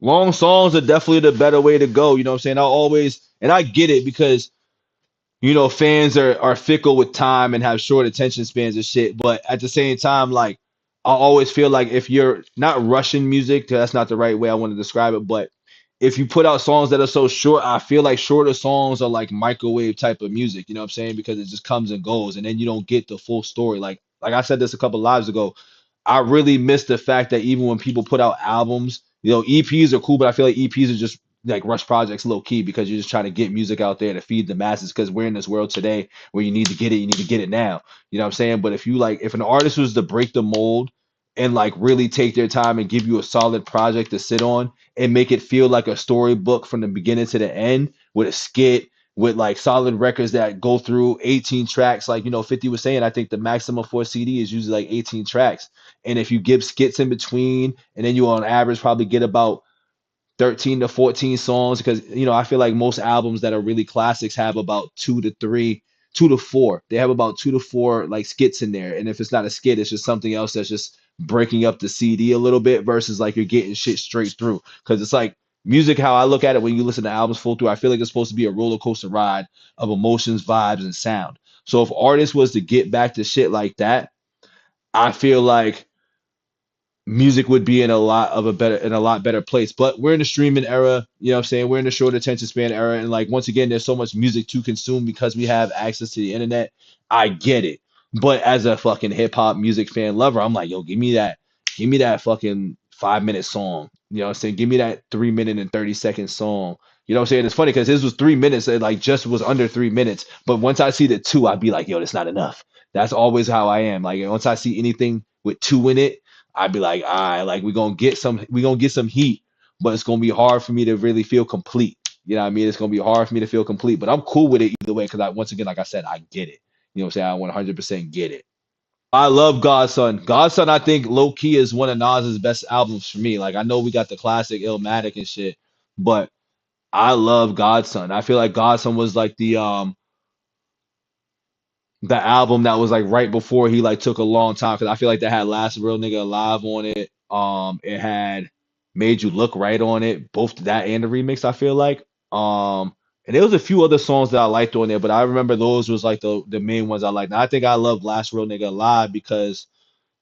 Long songs are definitely the better way to go. You know what I'm saying? I always, and I get it because fans are fickle with time and have short attention spans and shit. But at the same time, like I always feel like if you're not rushing music, 'cause that's not the right way I want to describe it, but if you put out songs that are so short, I feel like shorter songs are like microwave type of music, you know what I'm saying? Because it just comes and goes, and then you don't get the full story. Like I said this a couple lives ago, I really miss the fact that even when people put out albums, EPs are cool, but I feel like EPs are just like rush projects low key because you're just trying to get music out there to feed the masses because we're in this world today where you need to get it now. You know what I'm saying? But if an artist was to break the mold and like really take their time and give you a solid project to sit on and make it feel like a storybook from the beginning to the end with a skit, with like solid records that go through 18 tracks, like 50 was saying, I think the maximum for a CD is usually like 18 tracks. And if you give skits in between, and then you on average probably get about 13 to 14 songs, because I feel like most albums that are really classics have about two to four. They have about two to four like skits in there. And if it's not a skit, it's just something else that's just breaking up the CD a little bit versus like you're getting shit straight through. Because it's like music, how I look at it when you listen to albums full through, I feel like it's supposed to be a roller coaster ride of emotions, vibes, and sound. So if artists was to get back to shit like that, I feel like music would be in a lot better place. But we're in the streaming era, you know what I'm saying? We're in the short attention span era. And like once again, there's so much music to consume because we have access to the internet. I get it. But as a fucking hip hop music fan lover, I'm like, yo, give me that fucking 5 minute song. You know what I'm saying? Give me that 3 minute and 30 second song. You know what I'm saying? It's funny because his was 3 minutes, it like just was under 3 minutes. But once I see the two, I'd be like, yo, that's not enough. That's always how I am. Like once I see anything with two in it, I'd be like, all right, like we're gonna get some heat, but it's gonna be hard for me to really feel complete. You know what I mean? It's gonna be hard for me to feel complete, but I'm cool with it either way because once again, like I said, I get it. You know what I'm saying? I 100% get it. I love Godson. Godson, I think low key is one of Nas's best albums for me. Like I know we got the classic Illmatic and shit, but I love Godson. I feel like Godson was like the album that was like right before he like took a long time because I feel like that had Last Real Nigga Alive on it. It had Made You Look Right on it, both that and the remix. I feel like. And there was a few other songs that I liked on there, but I remember those was like the main ones I liked. And I think I love Last Real Nigga Alive because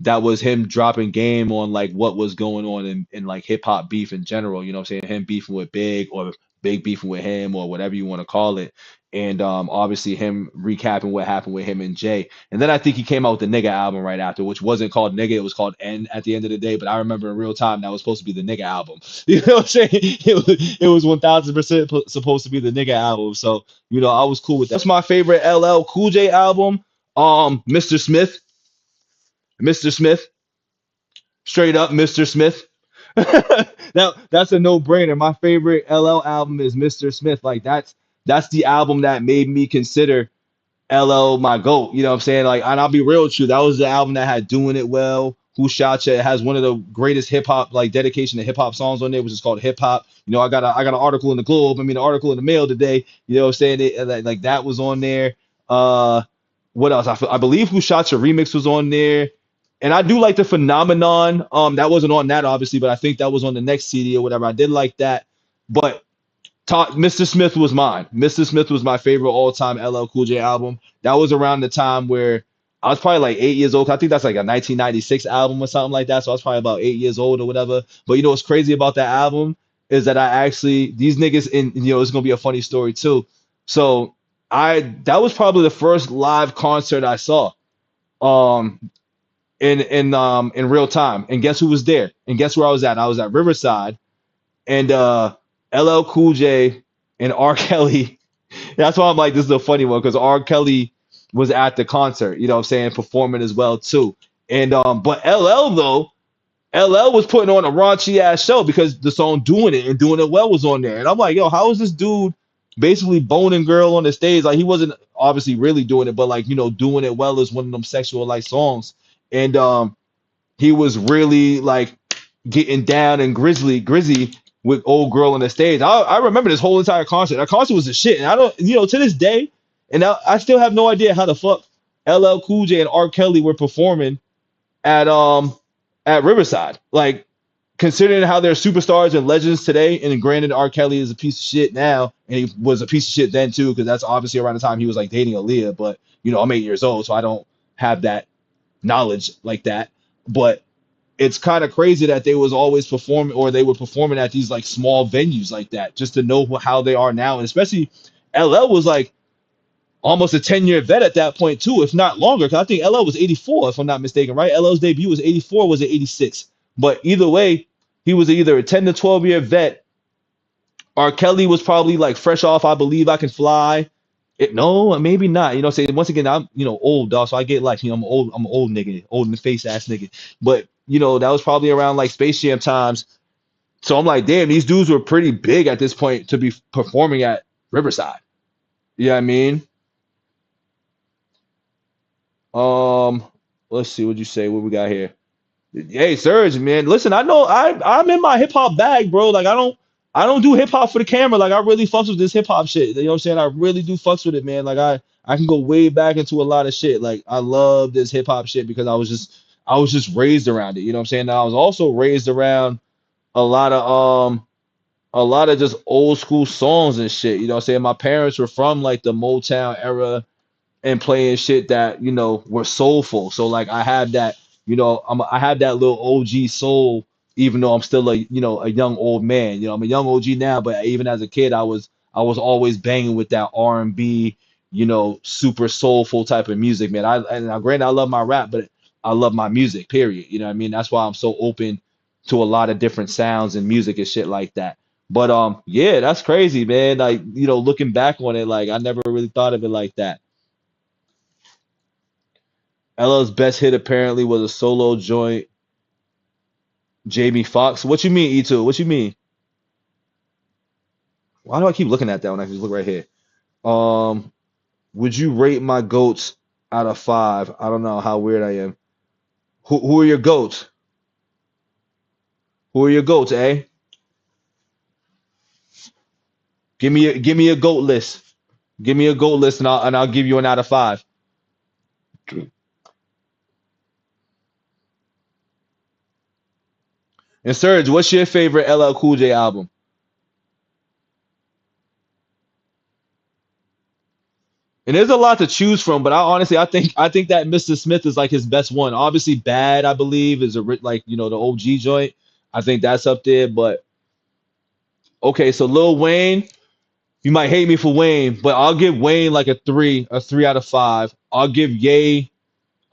that was him dropping game on like what was going on in like hip hop beef in general. You know what I'm saying? Him beefing with Big or Big beefing with him or whatever you want to call it. And obviously him recapping what happened with him and Jay. And then I think he came out with the Nigga album right after, which wasn't called Nigga, it was called N at the end of the day. But I remember in real time that was supposed to be the Nigga album. You know what I'm saying? It was 1000% supposed to be the Nigga album. So, I was cool with that. That's my favorite LL Cool J album. Mr. Smith. Mr. Smith. Straight up, Mr. Smith. Now that's a no-brainer. My favorite LL album is Mr. Smith. Like that's the album that made me consider LL my GOAT. You know what I'm saying? Like, and I'll be real with you. That was the album that had Doing It Well, Who Shot Ya. It has one of the greatest hip hop, like dedication to hip hop songs on there, which is called Hip Hop. I got an article in the Globe. I mean, an article in the Mail today. You know what I'm saying? Like that was on there. Uh, what else? I believe Who Shot Ya remix was on there. And I do like the Phenomenon. That wasn't on that obviously, but I think that was on the next CD or whatever. I did like that. But Mr. Smith was mine. Mr. Smith was my favorite all-time LL Cool J album. That was around the time where I was probably like 8 years old. I think that's like a 1996 album or something like that. So I was probably about 8 years old or whatever. But what's crazy about that album is that I actually these niggas it's gonna be a funny story too. So that was probably the first live concert I saw. Um in real time. And guess who was there? And guess where I was at? I was at Riverside and LL Cool J and R. Kelly. That's why I'm like, this is a funny one because R. Kelly was at the concert, you know what I'm saying, performing as well too. And but LL was putting on a raunchy ass show because the song Doing It and Doing It Well was on there. And I'm like, yo, how is this dude basically boning girl on the stage? Like he wasn't obviously really doing it, but like, Doing It Well is one of them sexual like songs. And he was really like getting down and grizzy with old girl on the stage. I remember this whole entire concert. That concert was a shit. And I don't, to this day, and I still have no idea how the fuck LL Cool J and R. Kelly were performing at Riverside. Like considering how they're superstars and legends today, and granted, R. Kelly is a piece of shit now, and he was a piece of shit then too, because that's obviously around the time he was like dating Aaliyah. But I'm 8 years old, so I don't have that knowledge like that. But it's kind of crazy that they was always performing, or they were performing at these like small venues like that, just to know how they are now, and especially LL was like almost a 10-year vet at that point too, if not longer. Because I think LL was 84, if I'm not mistaken, right? LL's debut was 84, was it 86? But either way, he was either a 10 to 12-year vet. R. Kelly was probably like fresh off I Believe I Can Fly. No, maybe not. Saying once again, I'm old dog, so I get like I'm an old nigga, old in the face ass nigga. But that was probably around like Space Jam times. So I'm like, damn, these dudes were pretty big at this point to be performing at Riverside. You know what I mean? Um, let's see what you say. What we got here? Hey, Surge, man. Listen, I know I'm in my hip hop bag, bro. Like I don't do hip hop for the camera. Like I really fucks with this hip hop shit. You know what I'm saying? I really do fucks with it, man. Like I can go way back into a lot of shit. Like I love this hip hop shit because I was just raised around it. You know what I'm saying? And I was also raised around a lot of a lot of just old school songs and shit. You know what I'm saying? My parents were from like the Motown era and playing shit that were soulful. So like I have that, I have that little OG soul, even though I'm still a young old man. I'm a young OG now, but even as a kid, I was always banging with that R&B, super soulful type of music, man. And now, granted, I love my rap, but I love my music. Period. You know what I mean? That's why I'm so open to a lot of different sounds and music and shit like that. But yeah, that's crazy, man. Like looking back on it, like I never really thought of it like that. LL's best hit apparently was a solo joint. Jamie Foxx. What you mean, E2? What you mean? Why do I keep looking at that when I can just look right here? Um, would you rate my goats out of five? I don't know how weird I am. Who are your goats? Who are your goats, eh? Give me a goat list. Give me a goat list, and I'll give you an out of five. And Serge, what's your favorite LL Cool J album? And there's a lot to choose from, but I think that Mr. Smith is like his best one. Obviously, Bad, I believe, is like the OG joint. I think that's up there. But okay, so Lil Wayne, you might hate me for Wayne, but I'll give Wayne like a three out of five. I'll give Ye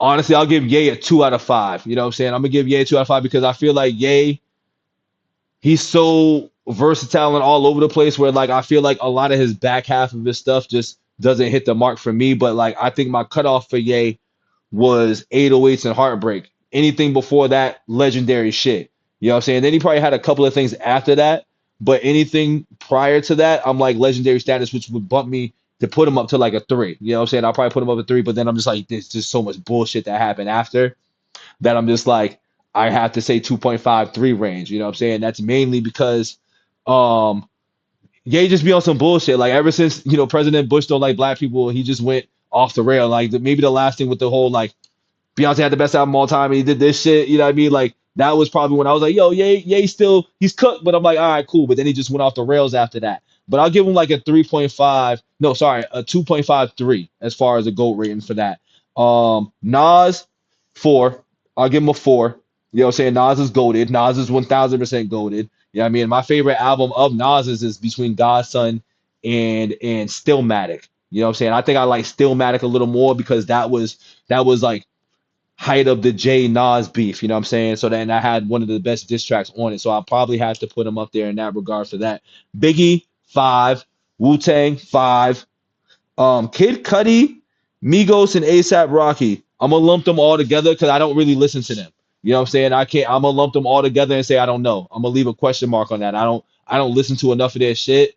a 2 out of 5. You know what I'm saying? I'm gonna give Ye a 2 out of 5 because I feel like Ye, he's so versatile and all over the place where like I feel like a lot of his back half of his stuff just doesn't hit the mark for me. But like I think my cutoff for Ye was 808s and Heartbreak. Anything before that, legendary shit. You know what I'm saying? Then he probably had a couple of things after that, but anything prior to that, I'm like legendary status, which would bump me to put him up to like a 3. You know what I'm saying? I'll probably put him up at 3, but then I'm just like, there's just so much bullshit that happened after that I'm just like, I have to say 2.53 range. You know what I'm saying? That's mainly because um Ye just be on some bullshit. Like ever since, President Bush don't like black people, he just went off the rail. Like maybe the last thing with the whole like Beyonce had the best album of all time and he did this shit, you know what I mean? Like that was probably when I was like, yo, Ye still he's cooked, but I'm like, all right, cool. But then he just went off the rails after that. But I'll give him like a 3.5, no, sorry, a 2.53 as far as a GOAT rating for that. Nas, 4. I'll give him a 4. You know what I'm saying? Nas is goated. Nas is 1000% goated. You know what I mean? My favorite album of Nas's is between Godson and Stillmatic. You know what I'm saying? I think I like Stillmatic a little more because that was like height of the J Nas beef, you know what I'm saying? So then I had one of the best diss tracks on it. So I'll probably have to put him up there in that regard for that. Biggie, 5. Wu-Tang, 5. Kid Cudi, Migos, and ASAP Rocky. I'm gonna lump them all together because I don't really listen to them. You know what I'm saying? I'm gonna lump them all together and say I don't know. I'm gonna leave a question mark on that. I don't listen to enough of their shit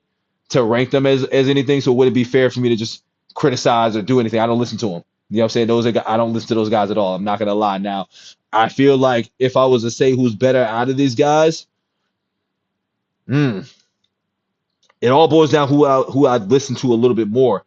to rank them as anything. So would it be fair for me to just criticize or do anything? I don't listen to them. You know what I'm saying? I don't listen to those guys at all. I'm not gonna lie. Now, I feel like if I was to say who's better out of these guys, hmm, it all boils down who I listen to a little bit more.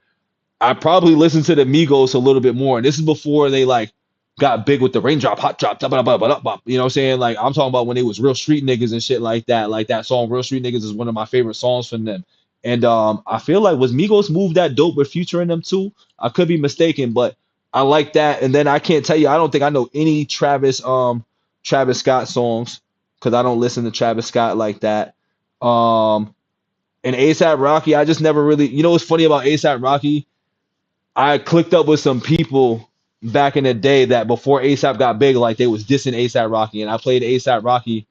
I probably listen to the Migos a little bit more. And this is before they like. got big with the raindrop, hot drop, da, ba, ba, ba, ba, ba. You know what I'm saying? Like I'm talking about when they was real street niggas and shit like that. Like that song, Real Street Niggas, is one of my favorite songs from them. And I feel like was Migos Move that dope with Future in them too? I could be mistaken, but I like that. And then I can't tell you, I don't think I know any Travis Scott songs because I don't listen to Travis Scott like that. Um, and ASAP Rocky, I just never really, you know what's funny about ASAP Rocky? I clicked up with some people back in the day that before ASAP got big, like they was dissing ASAP Rocky, and I played ASAP Rocky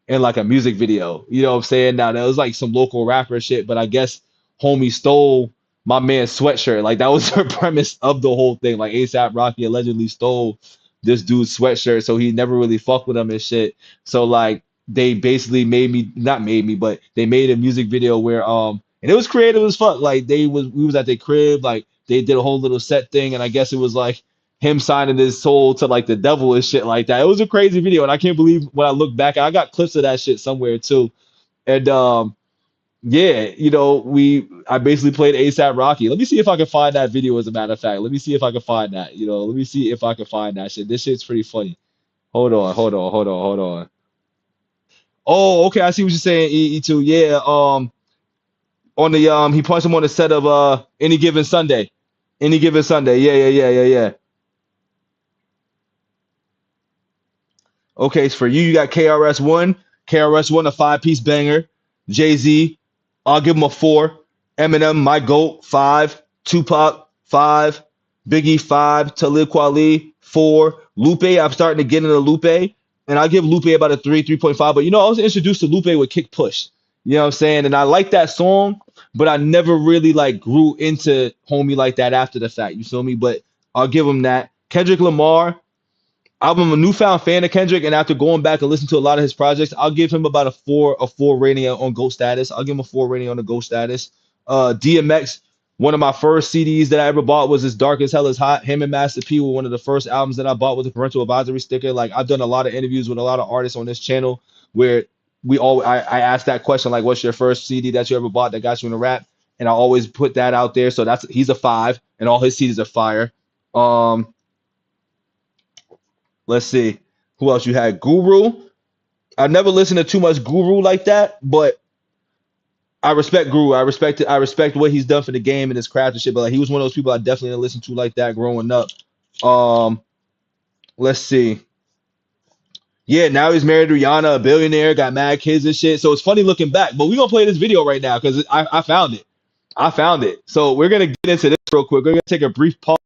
in like a music video. You know what I'm saying? Now that was like some local rapper shit, but I guess homie stole my man's sweatshirt. Like that was the premise of the whole thing. Like ASAP Rocky allegedly stole this dude's sweatshirt, so he never really fucked with him and shit. So like they basically made me not made me, but they made a music video where and it was creative as fuck. Like we was at their crib, like they did a whole little set thing, and I guess it was like him signing his soul to like the devil and shit like that. It was a crazy video, and I can't believe when I look back, I got clips of that shit somewhere too. And yeah, you know, I basically played ASAP Rocky. Let me see if I can find that video. As a matter of fact, let me see if I can find that. You know, let me see if I can find that shit. This shit's pretty funny. Hold on. Oh, okay, I see what you're saying, E2. Yeah, on the he punched him on the set of Any Given Sunday. Any Given Sunday. Yeah. Okay, so for you, you got KRS-One. KRS-One, a five-piece banger. Jay-Z, I'll give him a four. Eminem, my GOAT, five. Tupac, five. Biggie, five. Talib Kweli, four. Lupe, I'm starting to get into Lupe, and I'll give Lupe about a 3.5. But you know, I was introduced to Lupe with Kick Push. You know what I'm saying? And I like that song, but I never really like grew into Homie like that after the fact. You feel me? But I'll give him that. Kendrick Lamar, I'm a newfound fan of Kendrick, and after going back and listening to a lot of his projects, I'll give him about a four rating on Goat status. I'll give him a four rating on the Goat status. DMX, one of my first CDs that I ever bought was his Dark as Hell is Hot. Him and Master P were one of the first albums that I bought with a parental advisory sticker. Like I've done a lot of interviews with a lot of artists on this channel where I asked that question, like, what's your first CD that you ever bought that got you into rap? And I always put that out there. So he's a five, and all his CDs are fire. Um, Let's see who else you had. Guru. I never listened to too much Guru like that, but I respect Guru. I respect what he's done for the game and his craft and shit. But like, he was one of those people I definitely didn't listen to like that growing up. Um, let's see. Yeah, now he's married to Rihanna, a billionaire, got mad kids and shit. So it's funny looking back. But we're gonna play this video right now because I found it. I found it. So we're gonna get into this real quick. We're gonna take a brief pause.